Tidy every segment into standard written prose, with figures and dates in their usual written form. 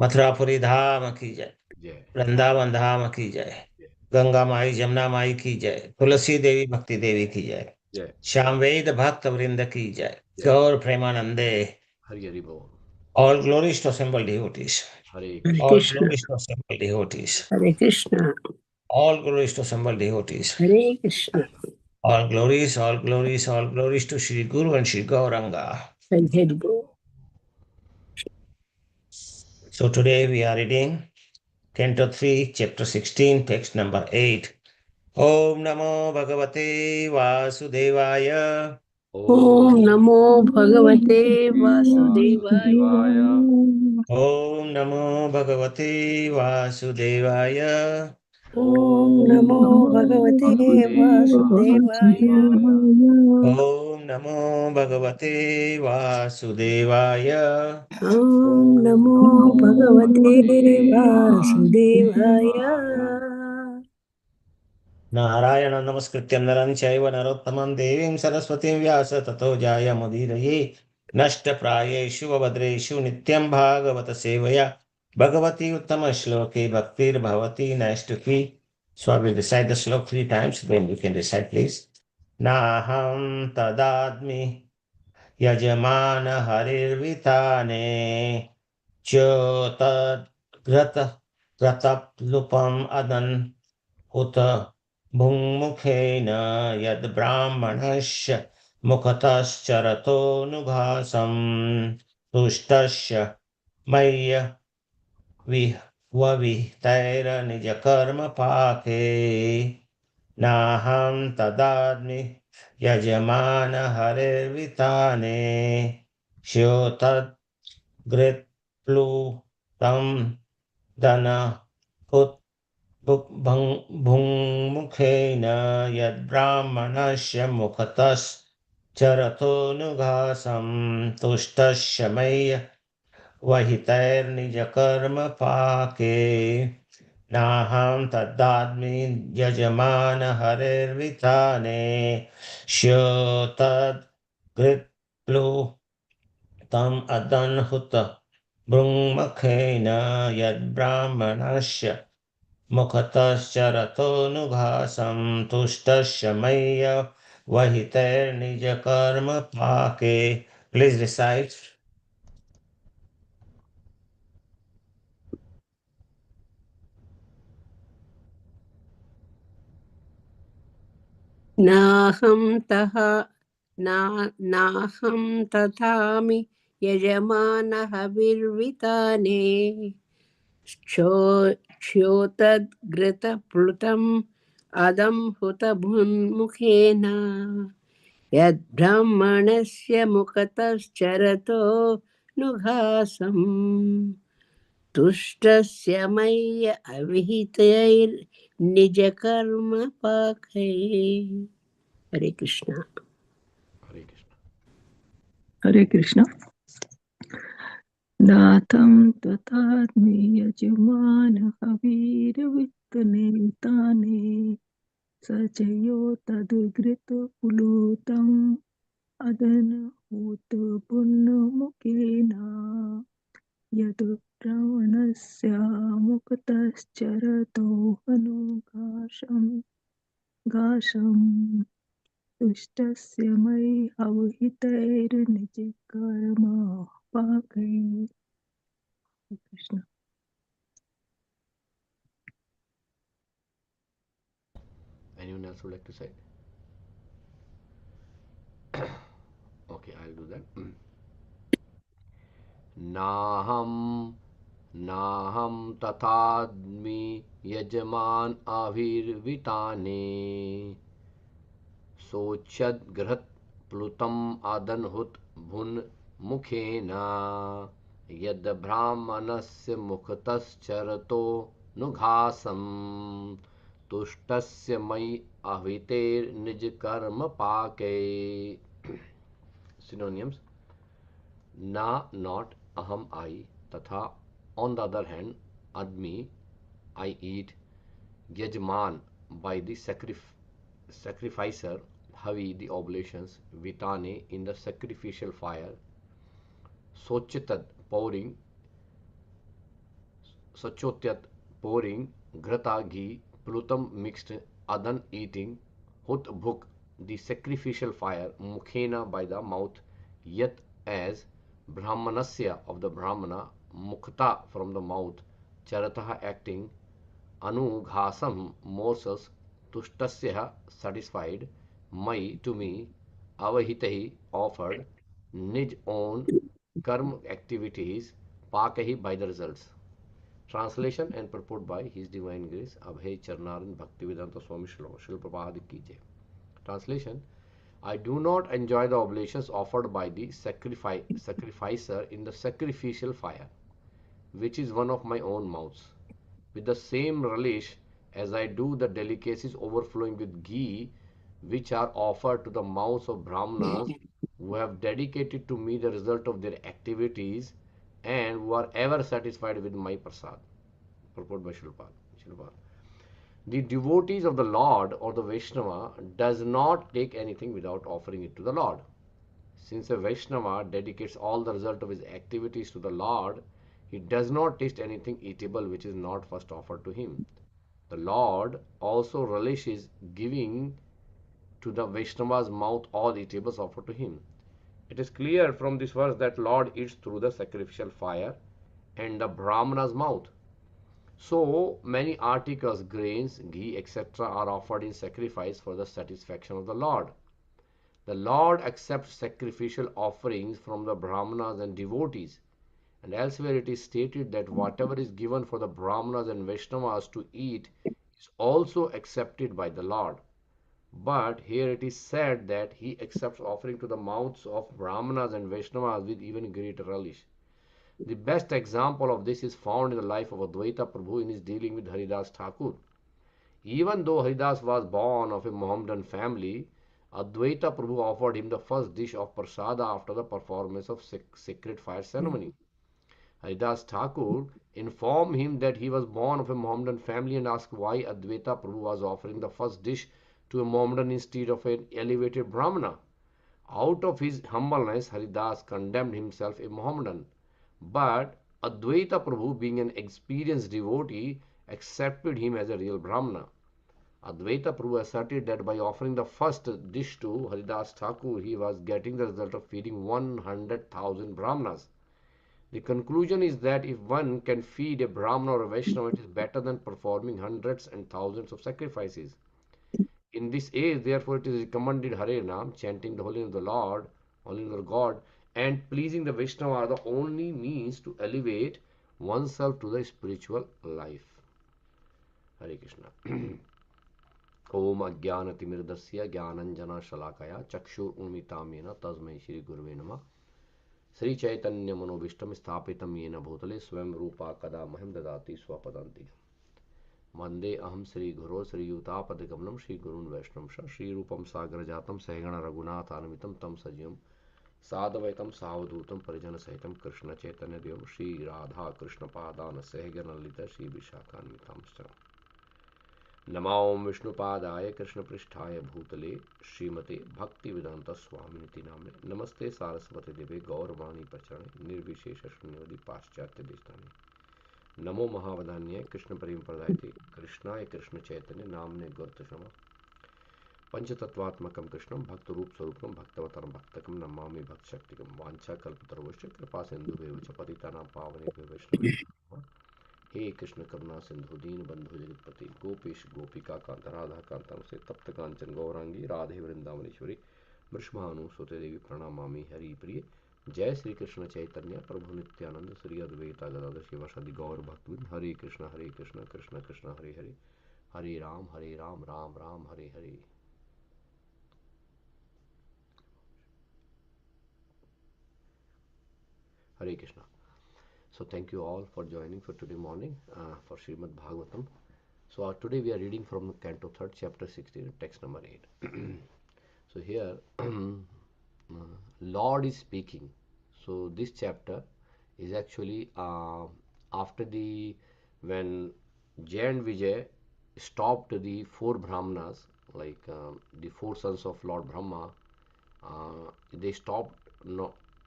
मथुरापुरी धाम की जय, जय। वृंदावन धाम की जय, गंगा माई जमुना माई की जय, तुलसी देवी भक्ति देवी की जय, जय श्याम वेद भक्त वृंद की जय, जय। गौर प्रेमानंदे. हरि हरि बोल। All glories to assembled devotees. Hare Hare Krishna. All Krishna, glories to assembled devotees. Hare Krishna, All glories to assembled devotees. Hare Krishna, All glories, all glories, all glories to Sri Guru and Sri Gauranga. Hare Bol. So today we are reading Canto 3, Chapter 16, text number 8. Om Namo Bhagavate Vasudevaya. Om Om Namo Bhagavate Vasudevaya. वासुदेवाय। Om Namo Bhagavate Vasudevaya. Om ओम Namo नमो Bhagavate भगवते Vasudevaya. वासुदेवाय। Om Namo Bhagavate Vasudevaya. Om ओम Namo नमो Bhagavate भगवते Vasudevaya. वासुदेवाय। नारायण नमस्कृत्यं नरं चैव नरोत्तमं देवीं सरस्वतीं व्यास ततो जायमुदीरये. नष्टप्रायेषु वभद्रेषु नित्यं भागवत सेवया Bhagwati उत्तमश्लोके भक्तिर्भवति नैष्टुकी. So I will recite the slok 3 times, then you can recite please. Naham tadadmi यजमान हरिर्विताने च्योतद्रत प्रतप्लुपम् अदन् उत भुङ्मुखेन यद्ब्राह्मणस्य मुखतश्चरतोऽनुघासम् तुष्टस्य मय्य विह्ववितैर्निजकर्मपाके नाहं तदास्मि यजमान हरिर्विताने स्योतद्गृत्प्लुतं दन भुङ्मुखेन यद्ब्राह्मणस्य मुखतश्चरतोऽनुघासं तुष्टस्य मय्य वहितैर्निजकर्मपाके नाहं तद्दास्मि यजमान हरिर्विताने स्योतद्गृत्प्लुतम् अदह्नुत भृङ्मखेन यद्ब्राह्मणस्य मुखतश्चरतोऽनुघासं तुष्टस्य मय्य वहितैर्निजकर्मपाके. Please recite. Naham taha Naham tathami Yajamanaha Virvitane. क्षोतद्घृतप्लुतम् अदं हुतभुन्मुखेन यद्ब्राह्मणस्य मुखतश्चरतो नुघासम् तुष्टस्य मय्य अविहितैर्निजकर्म पाकैः. हरे कृष्ण. हरे कृष्ण। हरे कृष्ण। नाथं तथात्मे यजमानः वीरवित्तनेताने सचयो तद्घृतपुलुतम् अदनहूत पुण्यमुखेन यद् ब्राह्मणस्य मुखतश्चरतो घासम् तुष्टस्य मयि अवहितैर्निजकर्म पाकैः. Krishna. Anyone else would like to say? Okay, I'll do that. नाहं नाहं तथास्मि यजमान आविर्विताने सोच्यद्घृत प्लुतम् आदन्हुत भुन् मुखेन यद् ब्राह्मणस्य मुखतश्चरतो नुघासं तुष्टस्य मयि अहितेर्निजकर्म पाके. Synonyms: na, not, aham, I, tatha, on the other hand, admi, I eat, yajman, by the sacrificer, havi, the oblations, vitane, in the sacrificial fire, sochitad, pouring, sachotyat pouring, grata ghee, plutam mixed, adan eating, hut bhuk the sacrificial fire, mukhena by the mouth, yat as brahmanasya of the brahmana, mukta from the mouth, charatah acting, anughasam morsels, tushtasya satisfied, mai to me, avahitahi offered, nij own karma activities, pakahi by the results. Translation and purport by His Divine Grace Abhay Charnaran Bhaktivedanta Swami Srila Prabhupada Ki Jai. Translation: I do not enjoy the oblations offered by the sacrificer in the sacrificial fire, which is one of my own mouths, with the same relish as I do the delicacies overflowing with ghee, which are offered to the mouths of Brahmanas who have dedicated to me the result of their activities and who are ever satisfied with my prasad. Purport by Srila. The devotees of the Lord or the Vaishnava does not take anything without offering it to the Lord. Since a Vaishnava dedicates all the result of his activities to the Lord, he does not taste anything eatable which is not first offered to him. The Lord also relishes giving to the Vaishnava's mouth all eatables offered to him. It is clear from this verse that Lord eats through the sacrificial fire and the Brahmana's mouth. So many articles, grains, ghee, etc., are offered in sacrifice for the satisfaction of the Lord. The Lord accepts sacrificial offerings from the Brahmanas and devotees, and elsewhere it is stated that whatever is given for the Brahmanas and Vaishnavas to eat is also accepted by the Lord. But here it is said that he accepts offering to the mouths of Brahmanas and Vaishnavas with even greater relish. The best example of this is found in the life of Advaita Prabhu in his dealing with Haridas Thakur. Even though Haridas was born of a Mohammedan family, Advaita Prabhu offered him the first dish of prasada after the performance of sacred fire ceremony. Haridas Thakur informed him that he was born of a Mohammedan family and asked why Advaita Prabhu was offering the first dish to a Mohammedan instead of an elevated Brahmana. Out of his humbleness, Haridas condemned himself a Mohammedan. But Advaita Prabhu, being an experienced devotee, accepted him as a real Brahmana. Advaita Prabhu asserted that by offering the first dish to Haridas Thakur, he was getting the result of feeding 100,000 Brahmanas. The conclusion is that if one can feed a Brahmana or a Vaishnava, it is better than performing hundreds and thousands of sacrifices. In this age, therefore, it is recommended Hare Nam, chanting the holy name of the Lord, holy name of God, and pleasing the Vaishnava are the only means to elevate oneself to the spiritual life. Hare Krishna. ओम अज्ञानतिमिर्दस्य ज्ञानञ्जनशलाकया चक्षुरुन्मिलितं येन तस्मै श्रीगुरवे नमः श्रीचैतन्यमनोभीष्टं स्थापितं येन भूतले स्वयं रूपा कदा मह्यं ददाति स्वपदान्तिकम् वन्दे अहं श्रीगुरो श्रीयुतापदकमलं श्रीगुरून् वैष्णवंश श्रीरूपं सागरजातं सहगण रघुनाथान्वितं तं सजीवं साद्वैतं सावधूतं परिजनसहितं कृष्णचैतन्यदेवं श्रीराधाकृष्णपादान् सहगणललित श्रीविशाखान्वितांश्च नमो विष्णुपादाय कृष्णपृष्ठाय भूतले श्रीमते भक्तिवेदांत स्वामिनिति नाम्ने नमस्ते सारस्वती देवे गौरवाणी प्रचरणे निर्विशेष शून्यवदि पाश्चात्य देशतानि नमो महावदान्याय कृष्ण प्रेम प्रदायते कृष्णाय कृष्ण चैतन्य नाम्ने गौरतम पंचतत्वात्मकं कृष्णं भक्तरूप स्वरूपं भक्तवतरं भक्तकं नमामि भक्तशक्तिकं वाञ्छाकल्पतरुश्च कृपा सिन्धुभ्यो च पतितानां पावनेभ्यो वैष्णवेभ्यो हे कृष्ण करुणा सिंधु दीन बंधु जगतपति गोपेश गोपिका कांत राधा कांता से तप्त कांचन गौरांगी राधे वृंदावनेश्वरी वृषभानुसुते देवी प्रणमामि हरि प्रिय जय श्री कृष्ण चैतन्य प्रभु नित्यानंद श्री अद्वैता गदाधर शिवासादि गौर भक्तवृंद हरे Krishna Krishna Krishna Hare Hare Hare Ram Ram Ram Hare Hare Hare Krishna. So thank you all for joining for today morning for Srimad Bhagavatam. So today we are reading from Canto 3rd, Chapter 16, text number 8. So here Lord is speaking. So this chapter is actually after the when Jay and Vijay stopped the four Brahmanas, like the four sons of Lord Brahma. They stopped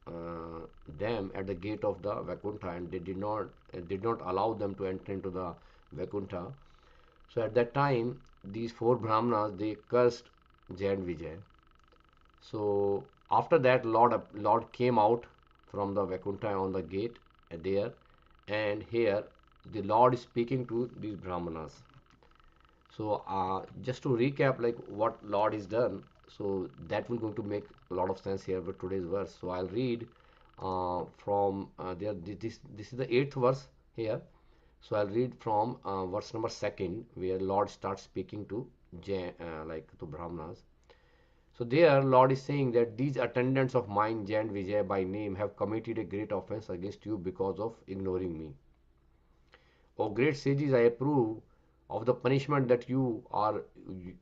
them at the gate of the Vaikuntha, and they did not allow them to enter into the Vaikuntha. So at that time, these four Brahmanas, they cursed Jay and Vijay. So after that, Lord came out from the Vaikuntha on the gate there, and here the Lord is speaking to these Brahmanas. So just to recap, like what Lord is done, so that will going to make a lot of sense here with today's verse. So I'll read from there. This is the eighth verse here. So I'll read from verse number second, where Lord starts speaking to like to Brahmanas. So there, Lord is saying that these attendants of mine, Jay and Vijay by name, have committed a great offense against you because of ignoring me. O great sages, I approve of the punishment that you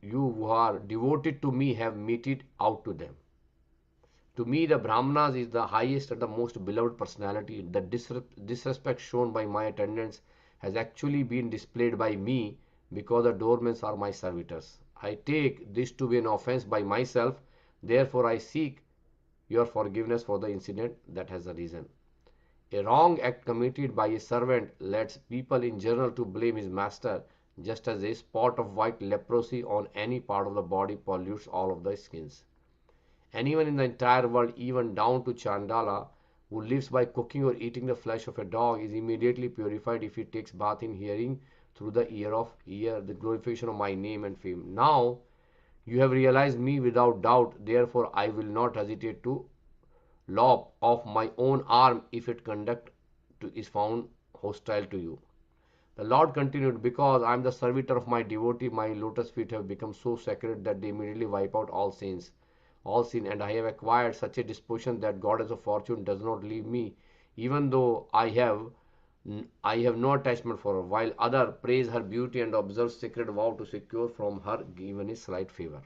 who are devoted to me have meted out to them. To me, the Brahmanas is the highest and the most beloved personality. The disrespect shown by my attendants has actually been displayed by me because the doormen are my servitors. I take this to be an offense by myself, therefore, I seek your forgiveness for the incident that has arisen. A wrong act committed by a servant leads people in general to blame his master, just as a spot of white leprosy on any part of the body pollutes all of the skins. Anyone in the entire world, even down to Chandala, who lives by cooking or eating the flesh of a dog, is immediately purified if he takes bath in hearing through the ear, the glorification of my name and fame. Now you have realized me without doubt, therefore I will not hesitate to lop off my own arm if its conduct is found hostile to you. The Lord continued, because I am the servitor of my devotee, my lotus feet have become so sacred that they immediately wipe out all sin, and I have acquired such a disposition that goddess of fortune does not leave me, even though I have no attachment for her, while other praise her beauty and observe sacred vow to secure from her even a slight favor.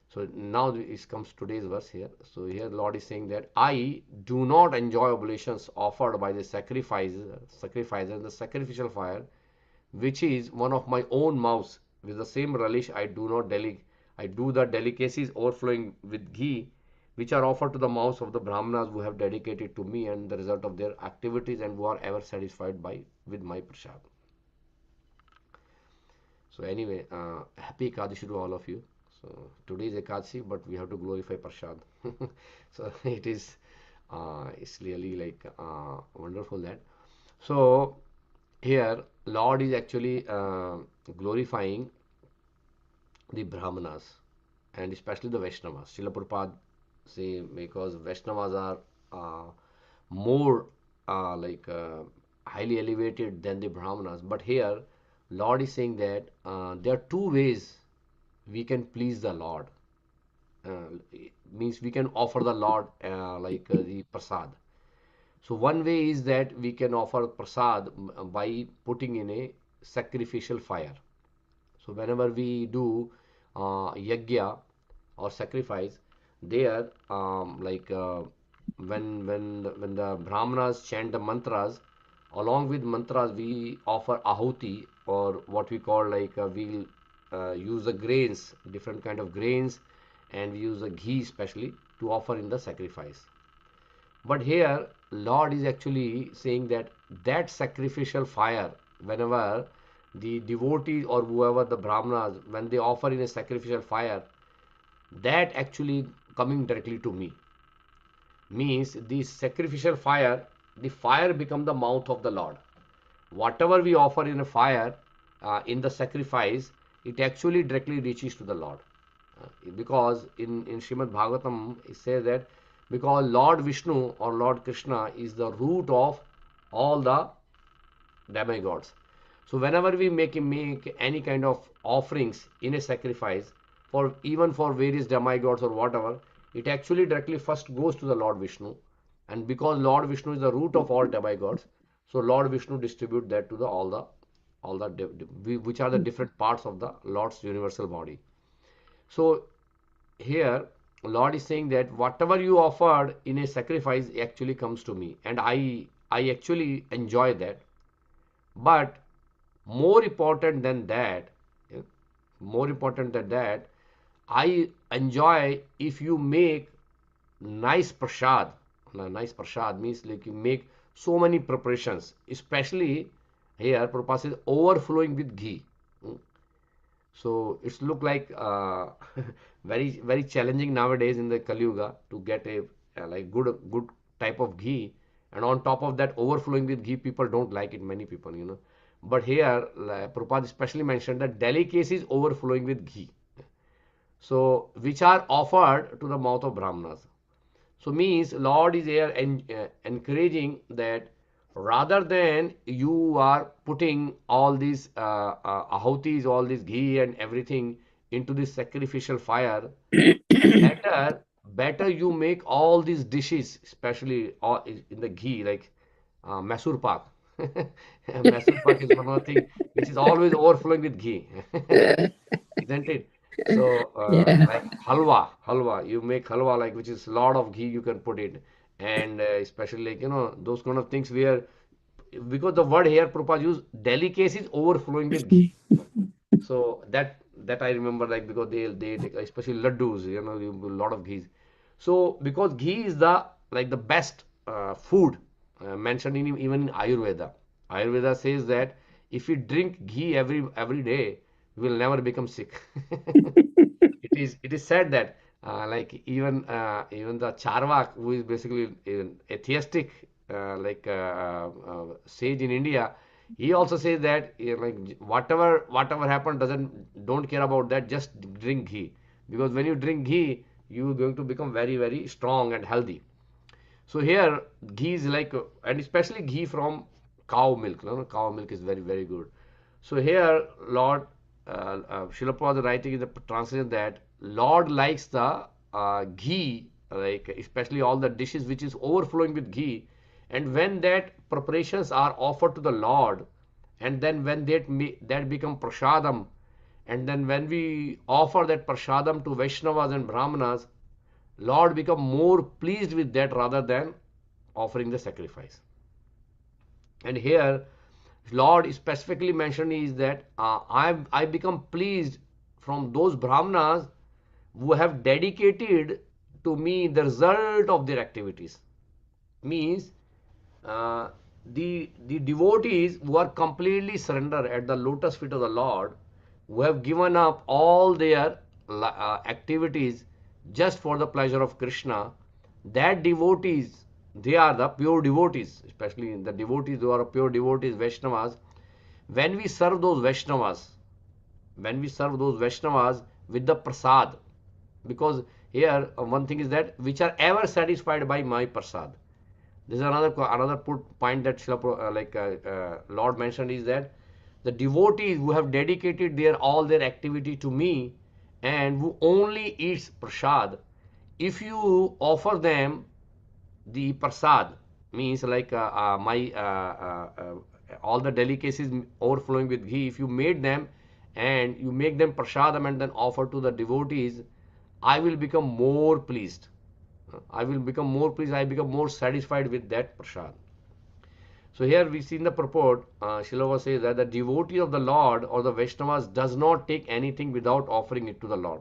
So now it comes today's verse here. So here the Lord is saying that I do not enjoy oblations offered by the sacrificer in the sacrificial fire, which is one of my own mouths. With the same relish, I do the delicacies overflowing with ghee, which are offered to the mouths of the Brahmanas who have dedicated to me and the result of their activities and who are ever satisfied by with my prasad. So anyway, happy Ekadashi to all of you. So today is Ekadashi, but we have to glorify Prasad. So it's really like wonderful that. So here, Lord is actually glorifying the Brahmanas and especially the Vaishnavas. Srila Prabhupada say because Vaishnavas are more like highly elevated than the Brahmanas. But here, Lord is saying that there are two ways we can please the Lord. Means we can offer the Lord the prasad. So one way is that we can offer prasad by putting in a sacrificial fire. So whenever we do yagya or sacrifice, there when the brahmanas chant the mantras, along with mantras we offer ahuti, or what we call we'll use the grains, different kind of grains, and we use the ghee especially to offer in the sacrifice. But here, Lord is actually saying that that sacrificial fire, whenever the devotees or whoever the brahmanas, when they offer in a sacrificial fire, that actually coming directly to me. Means the sacrificial fire, the fire become the mouth of the Lord. Whatever we offer in a fire, in the sacrifice, it actually directly reaches to the Lord. Because in Srimad Bhagavatam it says that because Lord Vishnu or Lord Krishna is the root of all the demigods. So whenever we make any kind of offerings in a sacrifice, for even for various demigods or whatever, it actually directly first goes to the Lord Vishnu, and because Lord Vishnu is the root of all demigods, so Lord Vishnu distribute that to the all the which are the different parts of the Lord's universal body. So here Lord is saying that whatever you offered in a sacrifice actually comes to me, and I actually enjoy that. But more important than that, yeah, more important than that, I enjoy if you make nice prasad. Nice prasad means like you make so many preparations, especially here Prabhupada says overflowing with ghee. Mm. So it's look like very challenging nowadays in the Kali Yuga to get a like good type of ghee, and on top of that overflowing with ghee, people don't like it. Many people, But here, like, Prabhupada especially mentioned that delicacies overflowing with ghee, so which are offered to the mouth of Brahmanas. So means Lord is here encouraging that rather than you are putting all these ahutis, all this ghee and everything into this sacrificial fire, better you make all these dishes, especially all in the ghee, like Masoor Pak. Masoor Pak is one of the things which is always overflowing with ghee. Isn't it? So, Yeah. like halwa, you make halwa like which is lot of ghee you can put it, and especially like those kind of things where because the word here Prabhupada use delicacies overflowing with ghee. So that I remember like because they take especially laddus, a lot of ghee. So because ghee is the like the best food mentioned in even in Ayurveda. Ayurveda says that if you drink ghee every day, you will never become sick. It is said that like even the Charvak, who is basically an atheistic sage in India, he also says that like whatever happened doesn't don't care about that, just drink ghee, because when you drink ghee you are going to become very strong and healthy. So here ghee is like, and especially ghee from cow milk. Cow milk is very good. So here Lord Srila Prabhupada writing in the translation that Lord likes the ghee, like especially all the dishes which is overflowing with ghee, and when that preparations are offered to the Lord, and then when that become prasadam, and then when we offer that prasadam to Vaishnavas and Brahmanas, Lord become more pleased with that rather than offering the sacrifice. And here, Lord specifically mentioned is that I become pleased from those Brahmanas who have dedicated to me the result of their activities. Means uh, the devotees who are completely surrendered at the lotus feet of the Lord, who have given up all their activities just for the pleasure of Krishna, that devotees, they are the pure devotees, especially the devotees who are pure devotees, Vaishnavas. When we serve those Vaishnavas, with the prasad, because here one thing is that which are ever satisfied by my prasad. This is another point that Lord mentioned is that the devotees who have dedicated all their activity to me and who only eats prasad, if you offer them the prasad, means like my all the delicacies overflowing with ghee, if you made them and you make them prasadam and then offer to the devotees, I will become more pleased. I become more satisfied with that prasad. So here we see in the purport, Shilova says that the devotee of the Lord or the Vaishnavas does not take anything without offering it to the Lord.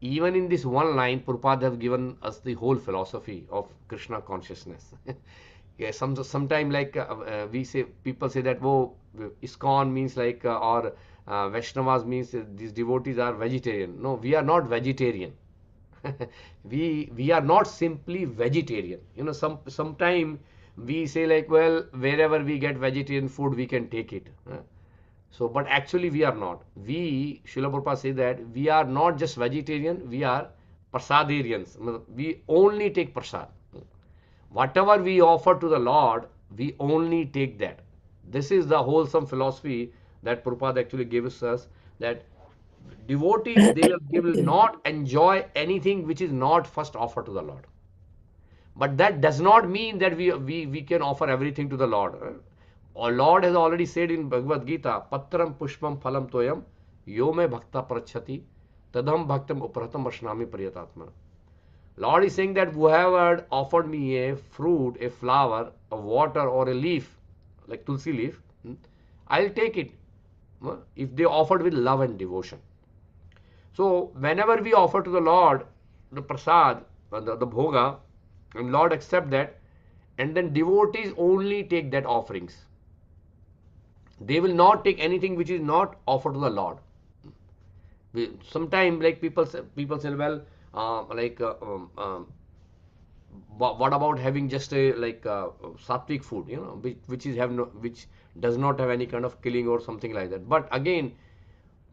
Even in this one line, Prabhupada have given us the whole philosophy of Krishna consciousness. Yeah, sometime like we say, people say that ISKCON means like or Vaishnavas means these devotees are vegetarian. No, we are not vegetarian. We are not simply vegetarian. Sometime we say like, well, wherever we get vegetarian food, we can take it. So, but actually we are not. Srila Prabhupada say that we are not just vegetarian, we are prasadarians. We only take prasad. Whatever we offer to the Lord, we only take that. This is the wholesome philosophy that Prabhupada actually gives us, that devotees, they will not enjoy anything which is not first offered to the Lord. But that does not mean that we can offer everything to the Lord. Our Lord has already said in Bhagavad Gita, Patram Pushpam Phalam Toyam Yo me bhakta prachati tadam bhaktam upratam ashnami priyatatma. Lord is saying that whoever offered me a fruit, a flower, a water, or a leaf, like tulsi leaf, I'll take it if they offered with love and devotion. So, whenever we offer to the Lord, the prasad, the bhoga, and Lord accept that, and then devotees only take that offerings. They will not take anything which is not offered to the Lord. Sometimes like people say, well, what about having just a sattvic food, which is have no, which does not have any kind of killing or something like that. But again,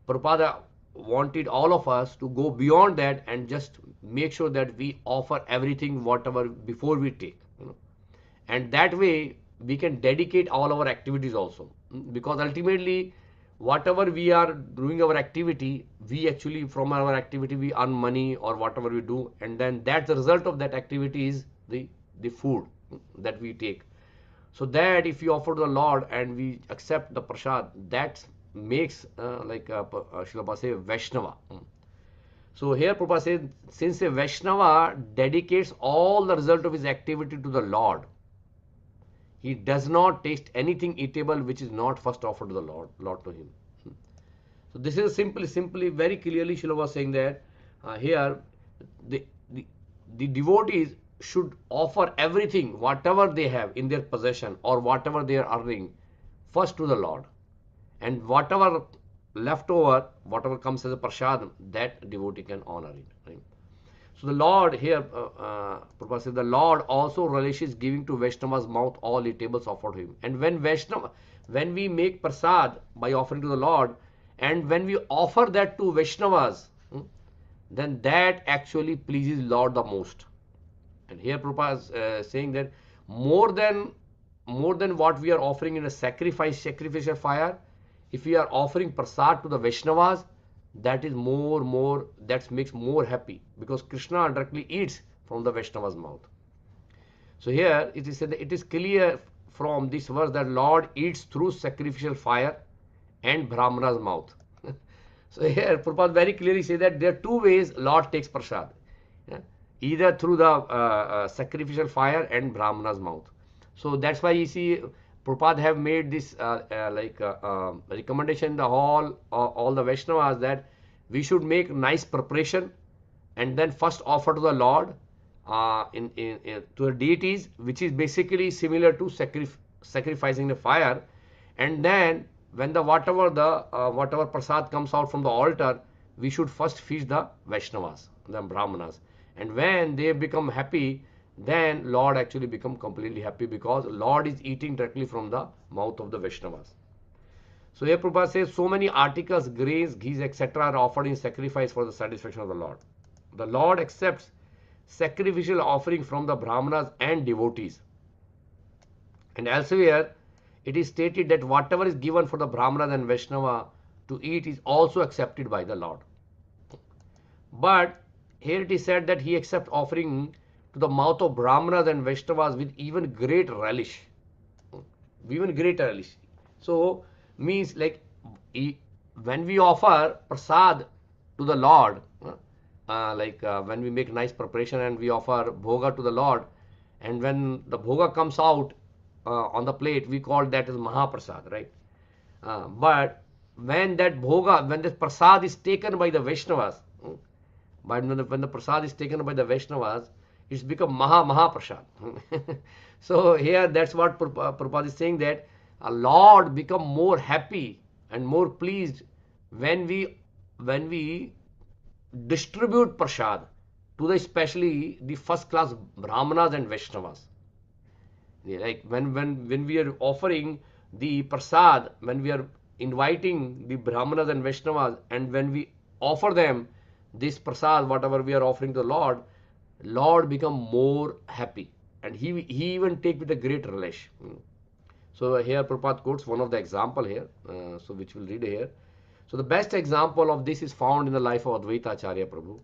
Prabhupada wanted all of us to go beyond that and just make sure that we offer everything whatever before we take, and that way we can dedicate all our activities also. Because ultimately whatever we are doing our activity, we actually from our activity we earn money or whatever we do, and then that's the result of that activity is the food that we take. So that if we offer to the Lord and we accept the prasad, that makes Srila Prabhupada say Vaishnava. So here Prabhupada says, since a Vaishnava dedicates all the result of his activity to the Lord, he does not taste anything eatable which is not first offered to the Lord to him. So this is simply, very clearly Srila was saying that here the, the, the devotees should offer everything, whatever they have in their possession or whatever they are earning, first to the Lord. And whatever left over, whatever comes as a prasad, that devotee can honor it. Right? So the Lord here, Prabhupada says, the Lord also relishes giving to Vaishnava's mouth all eatables offered to him. And when we make prasad by offering to the Lord, and when we offer that to Vaishnavas, then that actually pleases Lord the most. And here Prabhupada is saying that more than what we are offering in a sacrificial fire, if we are offering prasad to the Vaishnavas, that is that makes more happy, because Krishna directly eats from the Vaishnava's mouth. So here it is said that it is clear from this verse that Lord eats through sacrificial fire and Brahmana's mouth. So here Prabhupada very clearly say that there are two ways Lord takes prasad. Yeah? Either through the sacrificial fire and Brahmana's mouth. So that's why you see Prabhupada have made this recommendation the all the Vaishnavas that we should make nice preparation and then first offer to the Lord to the deities, which is basically similar to sacrificing the fire, and then when the whatever prasad comes out from the altar, we should first feed the Vaishnavas, the Brahmanas, and when they become happy, then Lord actually become completely happy, because Lord is eating directly from the mouth of the Vaishnavas. So here Prabhupada says, so many articles, grains, ghees, etc. are offered in sacrifice for the satisfaction of the Lord. The Lord accepts sacrificial offering from the Brahmanas and devotees. And elsewhere, it is stated that whatever is given for the Brahmanas and Vaishnava to eat is also accepted by the Lord. But here it is said that he accepts offering to the mouth of Brahmanas and Vaishnavas with even great relish. Even greater relish. So, means like when we offer prasad to the Lord, when we make nice preparation and we offer bhoga to the Lord, and when the bhoga comes out on the plate, we call that as Mahaprasad, right? But when that bhoga, when the prasad is taken by the Vaishnavas, but when the prasad is taken by the Vaishnavas, it's become Mahaprasad. So here that's what Prabhupada is saying, that a Lord become more happy and more pleased when we distribute prasad to the especially the first class Brahmanas and Vaishnavas. Yeah, like when we are offering the prasad, when we are inviting the Brahmanas and Vaishnavas, and when we offer them this prasad, whatever we are offering to the Lord become more happy, and he even take with a great relish. So here Prabhupada quotes one of the example here, so which we'll read here. So the best example of this is found in the life of Advaita Acharya Prabhu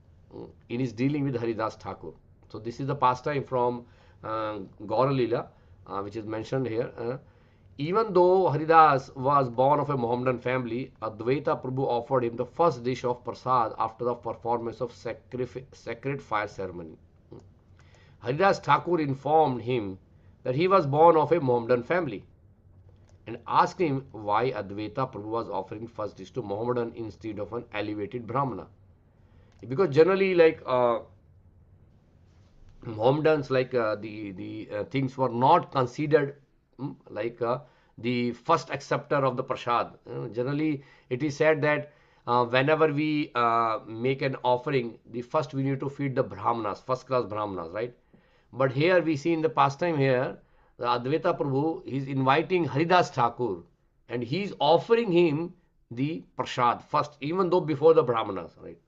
in his dealing with Haridas Thakur. So this is the pastime from Gaura Leela, which is mentioned here. Even though Haridas was born of a Mohammedan family, Advaita Prabhu offered him the first dish of prasad after the performance of sacred fire ceremony. Haridas Thakur informed him that he was born of a Mohammedan family and asked him why Advaita Prabhu was offering first dish to Mohammedan instead of an elevated Brahmana. Because generally, like Mohammedans, like the things were not considered like the first acceptor of the prasad. Generally, it is said that whenever we make an offering, the first we need to feed the brahmanas, first class brahmanas, right? But here we see in the pastime here, the Advaita Prabhu is inviting Haridas Thakur and he is offering him the prasad first, even though before the brahmanas, right?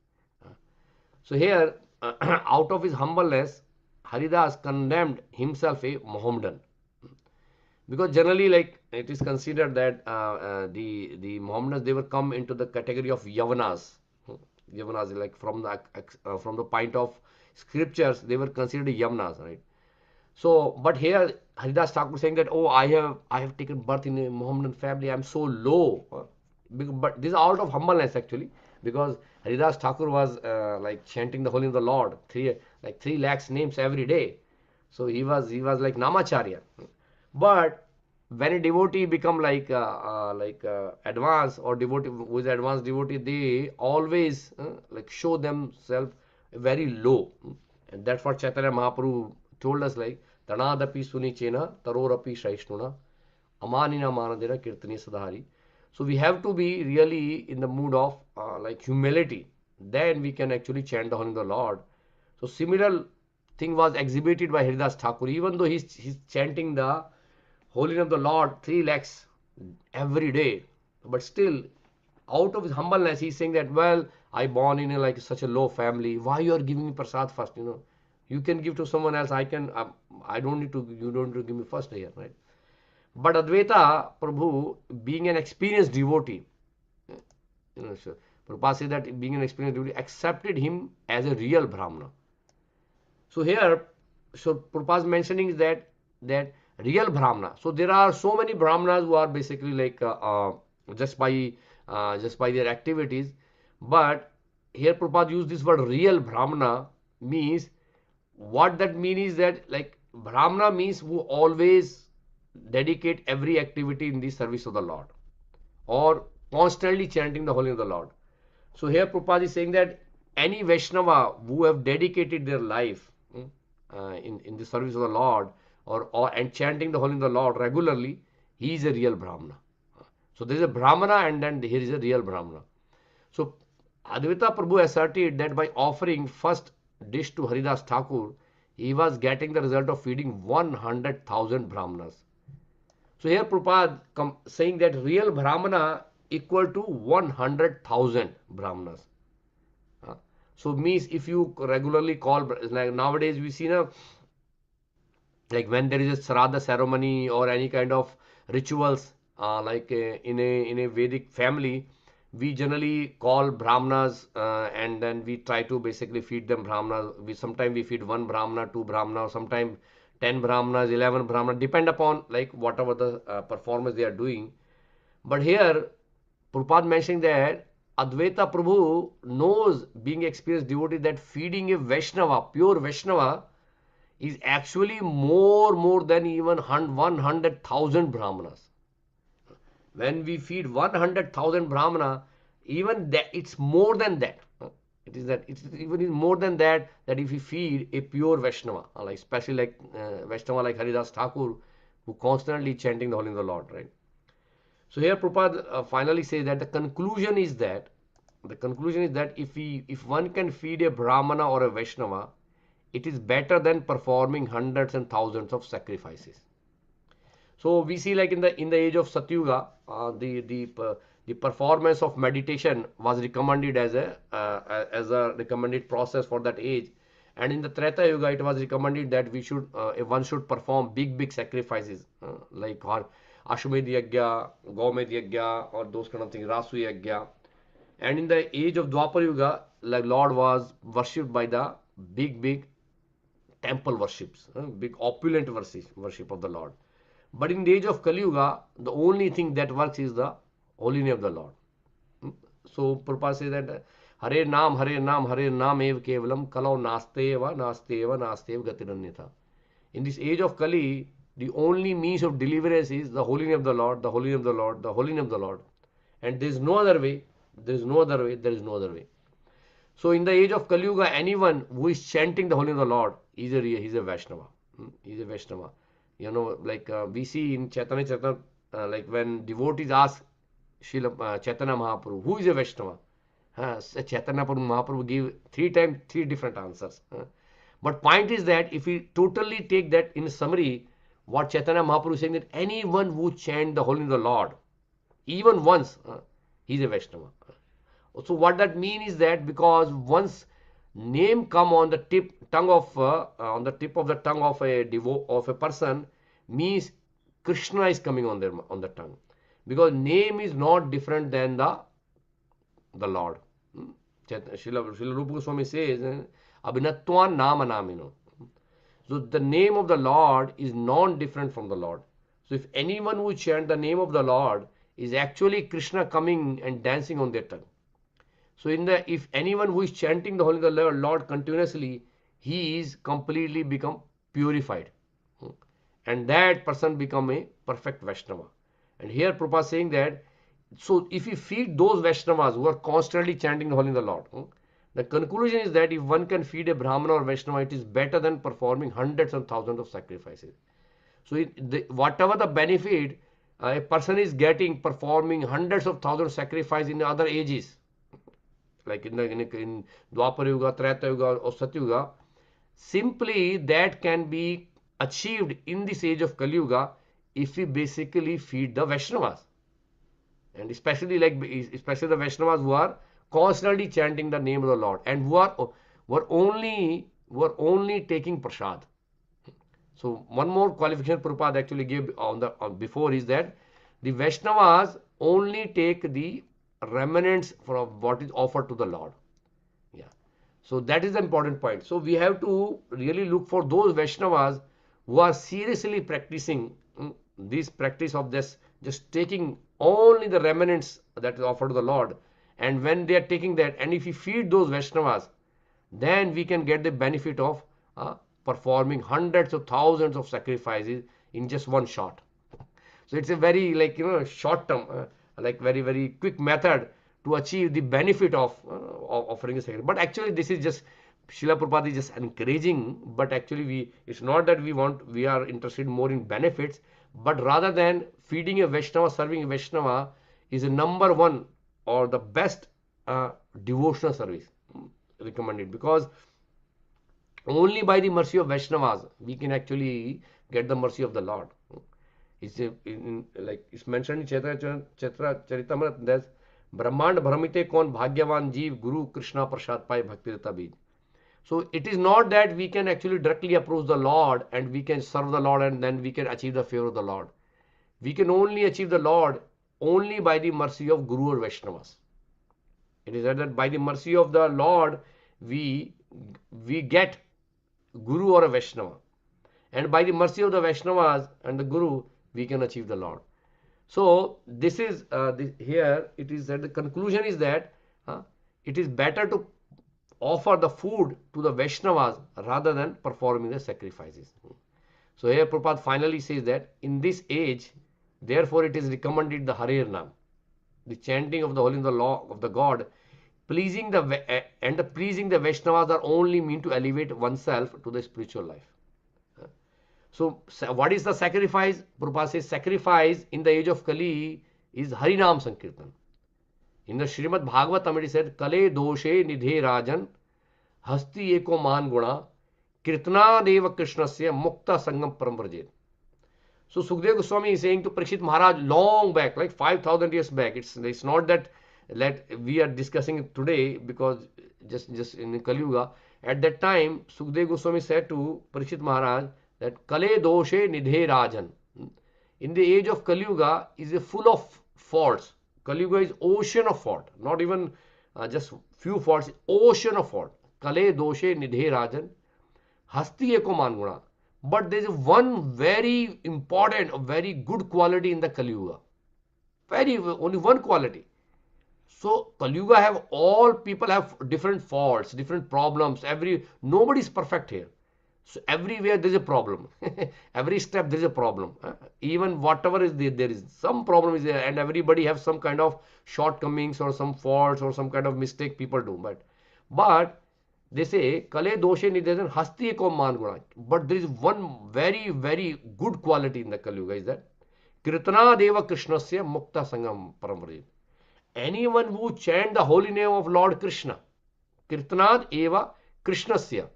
So here, out of his humbleness, Haridas condemned himself a Mohammedan, because generally, like it is considered that the Mohammedans, they will come into the category of Yavanas. Yavanas, like from the point of scriptures, they were considered Yavanas, right? So, but here Haridas Thakur saying that, oh, I have taken birth in a Mohammedan family. I'm so low. But this is out of humbleness actually, because Haridas Thakur was like chanting the holy name of the Lord, 3 lakhs names every day. So he was like Namacharya. But when a devotee become like advanced, or devotee who is advanced devotee, they always like show themselves very low. And that's what Chaitanya Mahaprabhu told us, like Tanadapi Sunichena Tarorapi Shaishnuna Amanina Manadina Kirtani Sadhari. So we have to be really in the mood of like humility. Then we can actually chant the holy name of the Lord. So similar thing was exhibited by Haridas Thakur. Even though he's chanting the holy name of the Lord 3 lakhs every day, but still out of his humbleness he's saying that, well, I born in a, like such a low family. Why you are giving me prasad first? You can give to someone else. I don't need to. You don't need to give me first here, right? But Advaita Prabhu, being an experienced devotee, so Prabhupada said that being an experienced devotee, accepted him as a real Brahmana. So here, so Prabhupada is mentioning that real Brahmana. So there are so many Brahmanas who are basically like just by their activities. But here Prabhupada used this word real Brahmana, means what that means is that, like, Brahmana means who always dedicate every activity in the service of the Lord, or constantly chanting the holy name of the Lord. So here Prabhupada is saying that any Vaishnava who have dedicated their life in the service of the Lord, or and chanting the holy name of the Lord regularly, he is a real Brahmana. So there is a Brahmana, and then here is a real Brahmana. So Advaita Prabhu asserted that by offering first dish to Haridas Thakur, he was getting the result of feeding 100,000 Brahmanas. So here Prabhupada saying that real Brahmana equal to 100,000 Brahmanas. So means if you regularly call, like nowadays we see now, like when there is a Shraddha ceremony or any kind of rituals, like in a Vedic family, we generally call Brahmanas, and then we try to basically feed them Brahmanas. Sometimes we feed one Brahmana, two Brahmana, or sometimes 10 Brahmanas, 11 Brahmanas, depend upon like whatever the performance they are doing. But here, Prabhupada mentioning that Advaita Prabhu knows, being experienced devotee, that feeding a Vaishnava, pure Vaishnava, is actually more than even 100,000 Brahmanas. When we feed 100,000 Brahmana, even that, it's more than that. It is that it's even more than that. That if we feed a pure Vaishnava, like especially like Vaishnava like Haridas Thakur, who constantly chanting the holy name of the Lord, right? So here Prabhupada finally says that the conclusion is that if one can feed a Brahmana or a Vaishnava, it is better than performing hundreds and thousands of sacrifices. So we see, like in the age of Satyuga, the performance of meditation was recommended as a recommended process for that age. And in the Treta Yuga, it was recommended that one should perform big sacrifices, like or Ashwamedh Yagya, Gomedh Yagya, or those kind of things, Rasu Yagya. And in the age of Dwapar Yuga, like Lord was worshipped by the big temple worships, big opulent worship of the Lord. But in the age of Kali Yuga, the only thing that works is the holy name of the Lord. So Prabhupada says that Hare Nam, Hare Nam, Hare Nam ev kevalam kalau nasteva, nasteva, nastev gatiranyatha. In this age of Kali, the only means of deliverance is the holy name of the Lord, the holy name of the Lord, the holy name of the Lord. And there is no other way, there is no other way, there is no other way. So in the age of Kali Yuga, anyone who is chanting the holy name of the Lord is he's a Vaishnava. He's a Vaishnava. Like we see in Chaitanya Chaitanya, like when devotees ask Srila Chaitanya Mahaprabhu, who is a Vaishnava? Chaitanya Mahaprabhu gave three times three different answers. But point is that if we totally take that in summary, what Chaitanya Mahaprabhu is saying, that anyone who chant the holy name of the Lord, even once, he is a Vaishnava. So what that mean is that because once name come on the tongue of on the tip of the tongue of a person, means Krishna is coming on the tongue, because name is not different than the Lord. Srila Rupa Goswami says, Abhinatvan Nama Namino. So the name of the Lord is non-different from the Lord. So if anyone who chant the name of the Lord, is actually Krishna coming and dancing on their tongue. So if anyone who is chanting the holy Lord continuously, he is completely become purified, and that person become a perfect Vaishnava. And here Prabhupada is saying that, so if you feed those Vaishnavas who are constantly chanting the holy name of the Lord, the conclusion is that if one can feed a Brahmana or Vaishnava, it is better than performing hundreds and thousands of sacrifices. So whatever the benefit a person is getting performing hundreds of thousands of sacrifices in other ages, like in Dwapar Yuga, Treta Yuga or Satyuga, simply that can be achieved in this age of Kali Yuga if we basically feed the Vaishnavas. And especially the Vaishnavas who are constantly chanting the name of the Lord, and were only taking prasad. So one more qualification Prabhupada actually gave before is that the Vaishnavas only take the remnants from what is offered to the Lord. Yeah. So that is the important point. So we have to really look for those Vaishnavas who are seriously practicing this practice of this, just taking only the remnants that is offered to the Lord. And when they are taking that, and if we feed those Vaishnavas, then we can get the benefit of performing hundreds of thousands of sacrifices in just one shot. So it's a very short term, like very very quick method to achieve the benefit of offering a sacrifice. But actually this is just Srila Prabhupada is just encouraging, but actually it's not that we are interested more in benefits, but rather than feeding a Vaishnava, serving a Vaishnava is a number one or the best devotional service recommended, because only by the mercy of Vaishnavas we can actually get the mercy of the Lord. It's mentioned in Chaitanya Charitamrita that Brahmand Bhramite Kon Bhagyavan Jeev Guru Krishna Prasad Pai Bhakti Rata Bij. So it is not that we can actually directly approach the Lord and we can serve the Lord and then we can achieve the favor of the Lord. We can only achieve the Lord only by the mercy of Guru or Vaishnavas. It is that by the mercy of the Lord we get Guru or a Vaishnava, and by the mercy of the Vaishnavas and the Guru we can achieve the Lord. So this is here it is that the conclusion is that it is better to offer the food to the Vaishnavas rather than performing the sacrifices. So here Prabhupada finally says that in this age, therefore it is recommended the Harer Nam, the chanting of the holy name of the law of the God, pleasing the Vaishnavas are only mean to elevate oneself to the spiritual life. So what is the sacrifice? Prabhupada says sacrifice in the age of Kali is Harinam Sankirtan. In the Srimad Bhagavatam it is said, Kale doshe nidhe rajan hasti eko man guna kirtana deva krishnasya mukta sangam paramvrajit. So Sukdev Goswami is saying to Parikshit Maharaj long back, like 5,000 years back. It's not that we are discussing it today, because just in Kali Yuga, at that time Sukdev Goswami said to Parikshit Maharaj that Kale doshe nidhe rajan. In the age of Kali Yuga is full of faults. Kali Yuga is ocean of fault, not even just few faults, ocean of fault. Kale doshe nidhe rajan hasti eko man guna. But there is one very important, very good quality in the Kali Yuga. Only one quality. So Kali Yuga have all people have different faults, different problems. Nobody is perfect here. So everywhere there is a problem. Every step there is a problem. Even whatever is there is some problem is there, and everybody have some kind of shortcomings or some faults or some kind of mistake people do. But they say kale doshe nidyasan hasti eko man guna. But there is one very, very good quality in the Kali Yuga, is that Kirtana Deva Krishnasya Mukta Sangam Paramvrajit. Anyone who chant the holy name of Lord Krishna, Kirtanad Eva Krishnasya,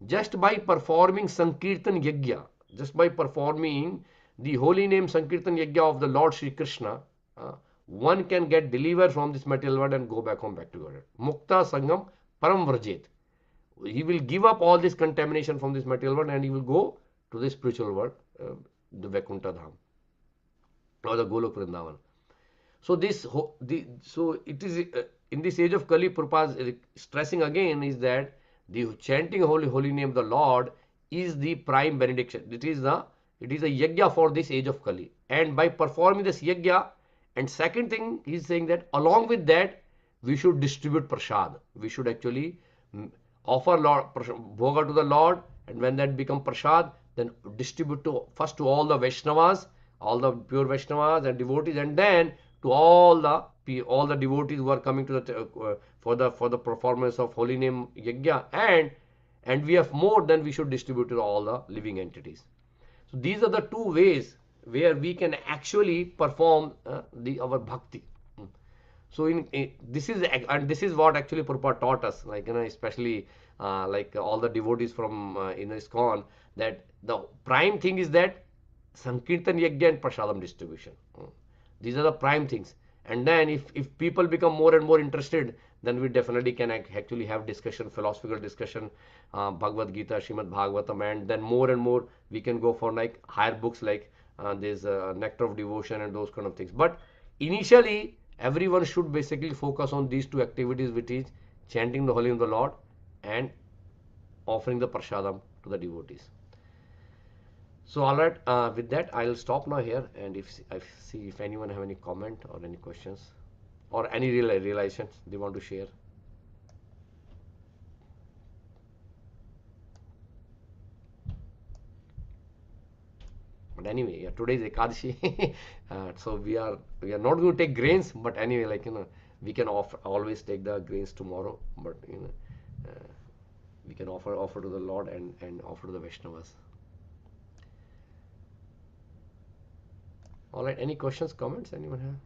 just by performing Sankirtan Yajna, just by performing the holy name Sankirtan Yajna of the Lord Sri Krishna, one can get delivered from this material world and go back home, back to God. Mukta Sangam Param Vrajit. He will give up all this contamination from this material world and he will go to the spiritual world, the Vaikuntha Dham or the Golok Vrindavan. So so it is in this age of Kali, Prabhupada is stressing again is that the chanting holy name of the Lord is the prime benediction. It is a yajna for this age of Kali, and by performing this yajna, and second thing he is saying that along with that we should distribute prasad. We should actually offer bhoga to the Lord, and when that become prasad, then distribute to first to all the Vaishnavas, all the pure Vaishnavas and devotees, and then to all the devotees who are coming to the for the performance of holy name yajna, and we have more than we should distribute to all the living entities. So these are the two ways where we can actually perform our bhakti. So this is what actually Prabhupada taught us, like especially like all the devotees from ISKCON, that the prime thing is that Sankirtan Yajna and Prasadam distribution. These are the prime things. And then if people become more and more interested, then we definitely can actually have discussion, philosophical discussion, Bhagavad Gita, Srimad Bhagavatam, and then more and more we can go for like higher books like this Nectar of Devotion and those kind of things. But initially, everyone should basically focus on these two activities, which is chanting the holy name of the Lord and offering the prasadam to the devotees. So all right, with that I'll stop now here, and if I see if anyone have any comment or any questions or any realizations they want to share. But anyway, yeah, today is Ekadashi, so we are not going to take grains. But anyway, like we can always take the grains tomorrow. But we can offer to the Lord and offer to the Vaishnavas. All right, any questions, comments anyone have?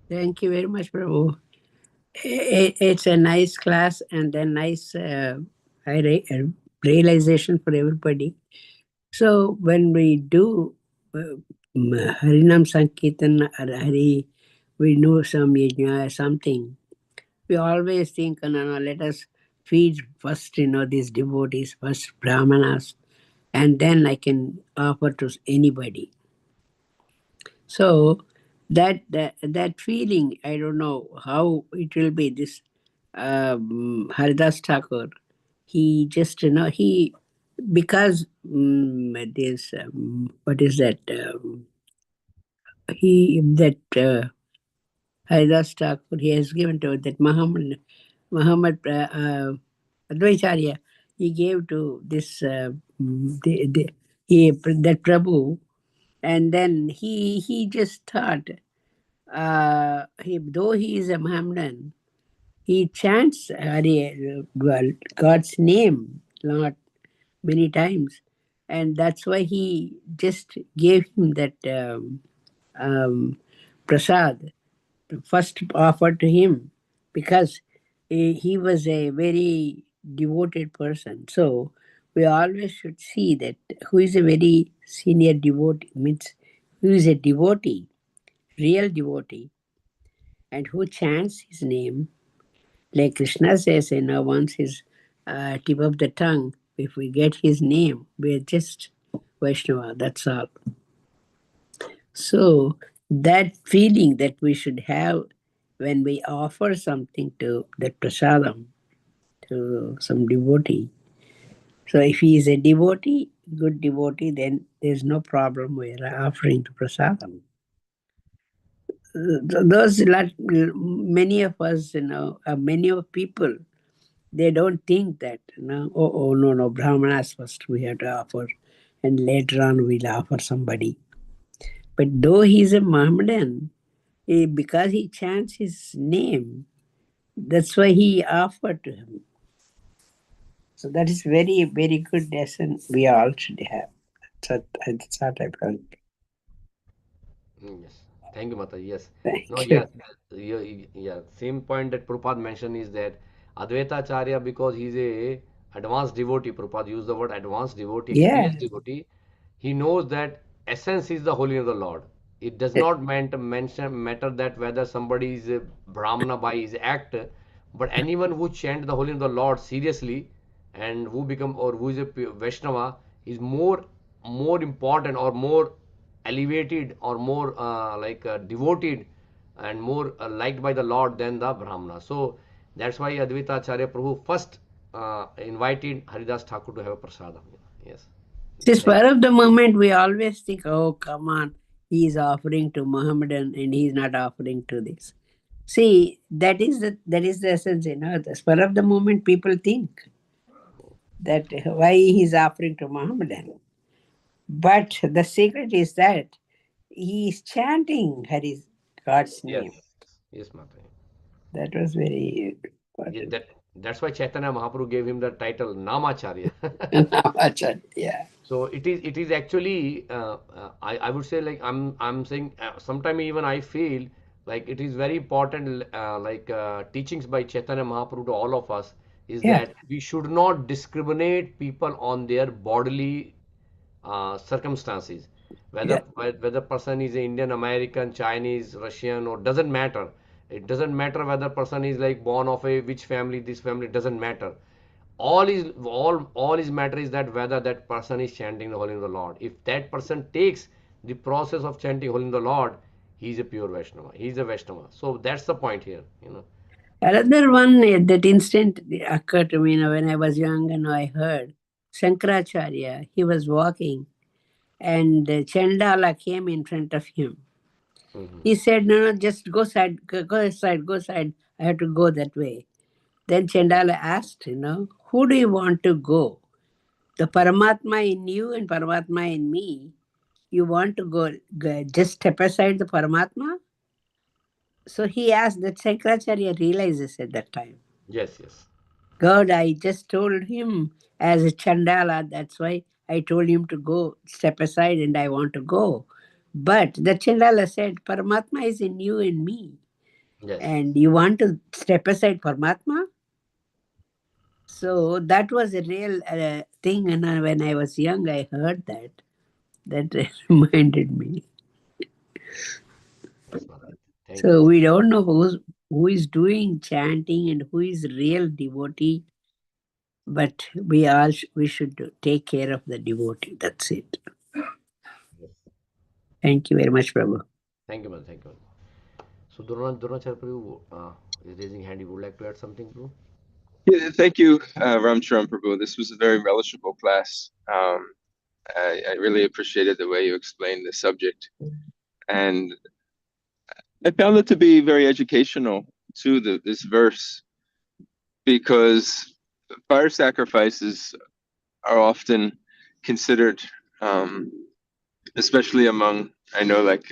Thank you very much, Prabhu. It's a nice class and a nice realization for everybody. So when we do Harinam Sankirtan or Hari, we know some yajna, something. We always think, no, let us feed first, these devotees, first brahmanas, and then I can offer to anybody. So that feeling, I don't know how it will be. This Haridas Thakur, he just he because this what is that Haridas Thakur, he has given to that Muhammad Advaicharya, he gave to this that Prabhu, and then he just thought, though he is a Mohammedan, he chants God's name lot many times, and that's why he just gave him that prasad, first offered to him, because he was a very devoted person. So we always should see that who is a very senior devotee, means who is a devotee, real devotee, and who chants his name. Like Krishna says, once his tip of the tongue, if we get his name, we're just Vaishnava, that's all. So that feeling that we should have when we offer something to that prasadam, to some devotee. So if he is a devotee, good devotee, then there's no problem with offering to prasadam. Those many of us, many of people, they don't think that, no, brahmanas first we have to offer, and later on we'll offer somebody. But though he is a Mohammedan, because he chants his name, That's why he offered to him. So that is very, very good lesson we all should have. That's what I felt. Yes. Thank you, Mata. Yes. No, Thank you. yes. Yeah. Same point that Prabhupada mentioned is that Advaita Acharya, because he's a advanced devotee, Prabhupada used the word advanced devotee, Yeah. experienced devotee. He knows that essence is the holy of the Lord. It does not matter that whether somebody is a Brahmana by his act, but anyone who chant the holy of the Lord seriously and who become or who is a Vaishnava is more important or more elevated or more devoted and more liked by the Lord than the Brahmana. So that's why Advaita Acharya Prabhu first invited Haridas Thakur to have a prasadam. Yes. See, Thank spur of the moment, we always think, oh, come on, he is offering to Muhammadan and he is not offering to this. See, that is the essence, the spur of the moment people think that why he is offering to Muhammadan. But the secret is that he is chanting Hari's God's you. Yes. name. Yes, Mata. That was very Yeah, important. that's why Chaitanya Mahaprabhu gave him the title Namacharya. Yeah. So it is actually I would say like I'm saying sometime even I feel like it is very important teachings by Chaitanya Mahaprabhu to all of us is Yeah. that we should not discriminate people on their bodily circumstances, Yeah. whether person is Indian, American, Chinese, Russian, or doesn't matter. It doesn't matter whether person is like born of a which family, this family doesn't matter. All is matter is that whether that person is chanting the holy name of the Lord. If that person takes the process of chanting holy name of the Lord, he is a pure Vaishnava. He is a Vaishnava. So that's the point here. Another one that instant occurred to me when I was young and I heard Shankaracharya, he was walking and Chandala came in front of him. Hmm. He said, no, no, just go side, go aside, go side. I have to go that way. Then Chandala asked, who do you want to go? The Paramatma in you and Paramatma in me. You want to go just step aside the Paramatma? So he asked that Shankaracharya realizes at that time. Yes, yes. God, I just told him as a Chandala, that's why I told him to go step aside and I want to go. But the Chandala said, Paramatma is in you and me. Yes. And you want to step aside Paramatma? So that was a real thing. And when I was young, I heard that. That reminded me. Yes, Mataji. Thank you. So we don't know who is doing chanting and who is real devotee, but we should take care of the devotee. That's it. Yes. Thank you very much, Prabhu. Thank you, man. Thank you. So Dronacharya Prabhu is raising hand. You would like to add something, bro? Yeah, thank you, Ramcharan Prabhu. This was a very relishable class. I really appreciated the way you explained the subject. And I found it to be very educational too, this verse, because fire sacrifices are often considered, um, especially among, I know, like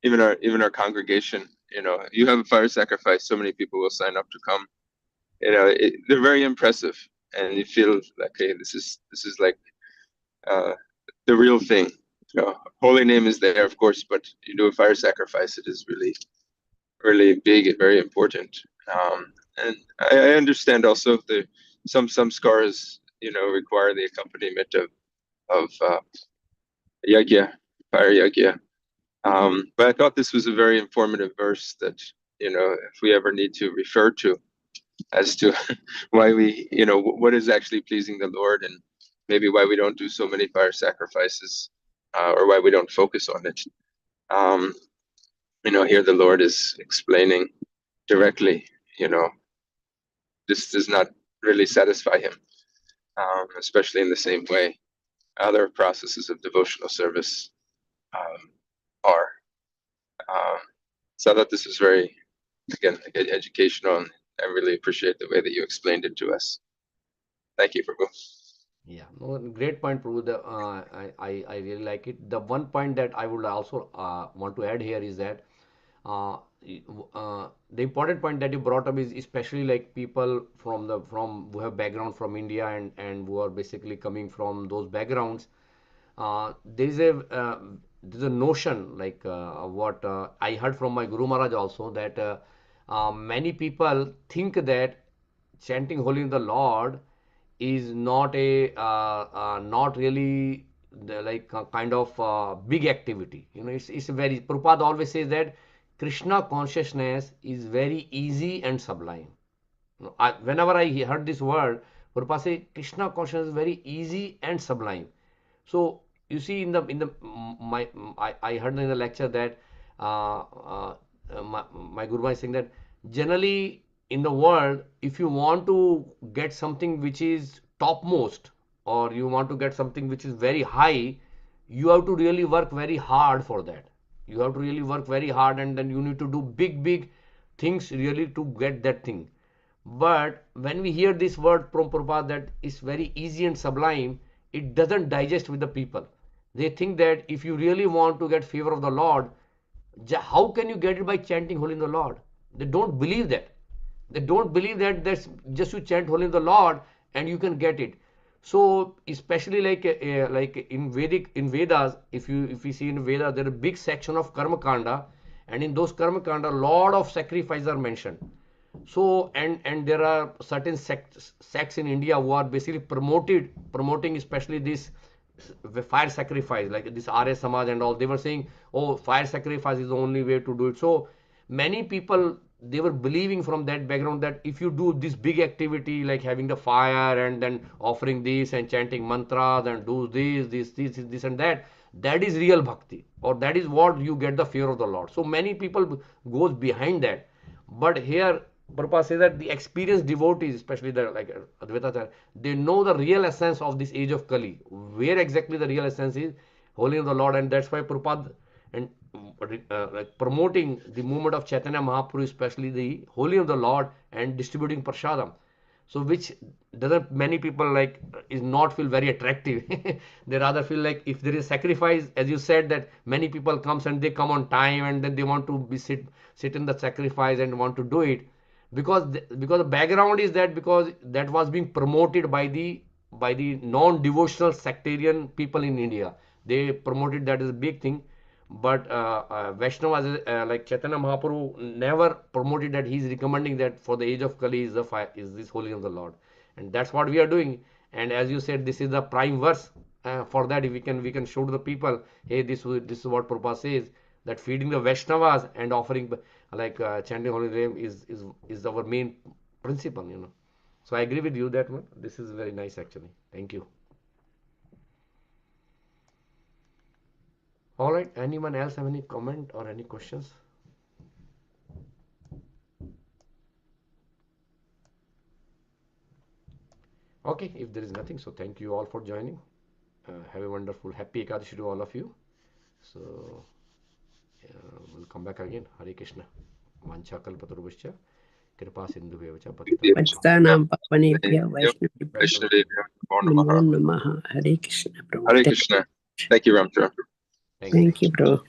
even our congregation. You have a fire sacrifice, so many people will sign up to come. They're very impressive, and you feel like, hey, this is like uh, the real thing. Holy name is there, of course, but you do a fire sacrifice. It is really, really big and very important. And I understand also some scars, require the accompaniment of yagya, fire yagya. But I thought this was a very informative verse that, if we ever need to refer to as to why what is actually pleasing the Lord, and maybe why we don't do so many fire sacrifices, or why we don't focus on it. Um, here the Lord is explaining directly, this does not really satisfy him, especially in the same way other processes of devotional service are. Um, so I thought this was very, again, educational, and I really appreciate the way that you explained it to us. Thank you, Prabhu. Yeah, no, great point, Prabhu. I really like it. The one point that I would also want to add here is that the important point that you brought up is especially like people from who have background from India and who are basically coming from those backgrounds. There is there's a notion like what I heard from my Guru Maharaj also, that many people think that chanting Holy in the Lord is not a not really like a kind of big activity. You know, it's a very, Prabhupada always says that Krishna consciousness is very easy and sublime. You know, whenever I heard this word, Prabhupada say Krishna consciousness is very easy and sublime. So you see, in the my I heard in the lecture that my Guru is saying that generally in the world, if you want to get something which is topmost, or you want to get something which is very high, you have to really work very hard for that. You have to really work very hard, and then you need to do big things really to get that thing. But when we hear this word from Prabhupada that is very easy and sublime, it doesn't digest with the people. They think that if you really want to get favor of the Lord, how can you get it by chanting Holy in the Lord? They don't believe that. They don't believe that that's just you chant Holy in the Lord and you can get it. So especially like in Vedas, if you see in Vedas, there is a big section of Karma Kanda, and in those Karma Kanda, a lot of sacrifices are mentioned. So and there are certain sects in India who are basically promoting especially this fire sacrifice, like this Arya Samaj and all. They were saying, oh, fire sacrifice is the only way to do it. So many people, they were believing from that background that if you do this big activity like having the fire and then offering this and chanting mantras and do this and that, that is real bhakti, or that is what you get the fear of the Lord. So many people goes behind that. But here Prabhupada says that the experienced devotees, especially the like Advaita, they know the real essence of this age of Kali, where exactly the real essence is holy of the Lord, and that's why Prabhupada and like promoting the movement of Chaitanya Mahaprabhu, especially the holy of the Lord, and distributing prasadam. So which doesn't many people like is not feel very attractive. They rather feel like if there is sacrifice, as you said, that many people comes and they come on time and then they want to be sit in the sacrifice and want to do it because the background is that because that was being promoted by the non-devotional sectarian people in India. They promoted that as a big thing. But Vaishnavas like Chaitanya Mahaprabhu never promoted that. He's recommending that for the age of Kali is the fire, is this holy of the Lord, and that's what we are doing. And as you said, this is the prime verse for that. If we can show to the people, hey, this is what Prabhupada says, that feeding the Vaishnavas and offering like chanting holy name is our main principle. You know, so I agree with you that one. This is very nice actually. Thank you. All right. Anyone else have any comment or any questions? Okay, if there is nothing, so thank you all for joining. Have a wonderful, happy Ekadashi to all of you. So we'll come back again. Hare Krishna. Vancha kalpatarubhascha kripa sindhu bevacha patitanam Patitanam pavanebhyo Vaishnavibhyo Vaishnavebhyo Namo Namaha. Hare Krishna, Prabhu. Hare Krishna. Thank you, Ramcharan. Thank you. Thank you, Prabhu.